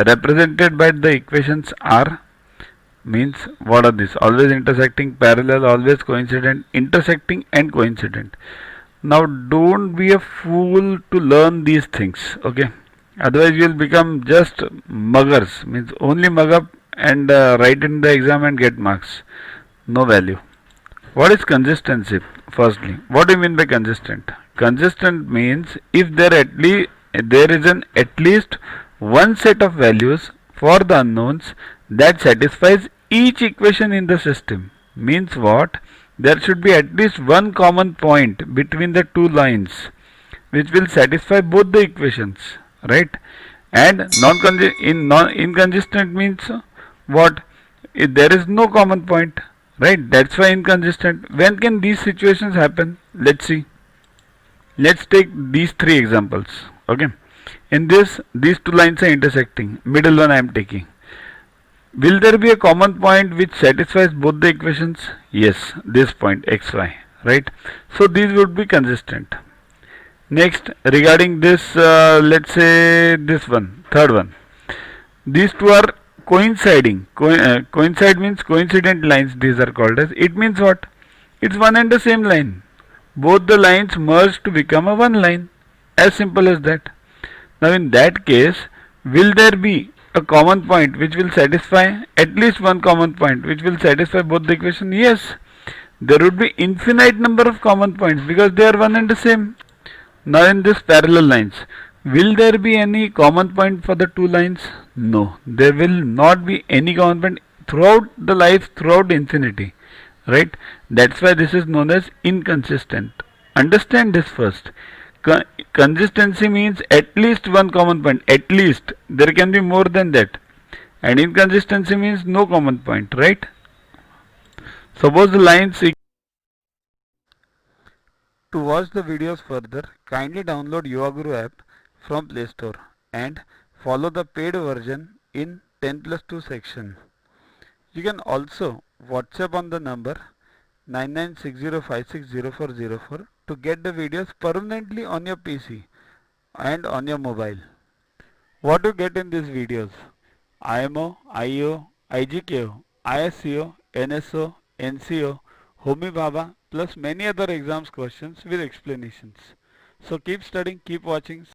represented by the equations are, means what are these? Always intersecting, parallel, always coincident, intersecting and coincident. Now don't be a fool to learn these things, okay? Otherwise you will become just muggers, means only mug up and write in the exam and get marks. No value. What is consistency? Firstly, what do you mean by consistent? Consistent means if there is an at least one set of values for the unknowns that satisfies each equation in the system. Means what? There should be at least one common point between the two lines which will satisfy both the equations, right? And inconsistent means what? If there is no common point, right? That's why inconsistent. When can these situations happen? Let's see. Let's take these three examples, okay? In this, these two lines are intersecting. Middle one I am taking. Will there be a common point which satisfies both the equations? Yes, this point xy, right? So these would be consistent. Next, regarding this, let's say this one, third one. These two are coinciding. Coincide means coincident lines, these are called as. It means what? It's one and the same line. Both the lines merge to become a one line. As simple as that. Now in that case, will there be a common point which will satisfy, at least one common point which will satisfy both the equation? Yes. There would be infinite number of common points because they are one and the same. Now in this parallel lines, will there be any common point for the two lines? No. There will not be any common point throughout the life, throughout infinity. Right? That's why this is known as inconsistent. Understand this first. Consistency means at least one common point. At least. There can be more than that. And inconsistency means no common point. Right? Suppose the lines. To watch the videos further, kindly download YuvaGuru app from Play Store and follow the paid version in 10+2 section. You can also WhatsApp on the number 9960560404 to get the videos permanently on your PC and on your mobile. What you get in these videos? IMO, IO, IGKO, ISCO, NSO, NCO, Homi Bhabha plus many other exams questions with explanations. So keep studying, keep watching.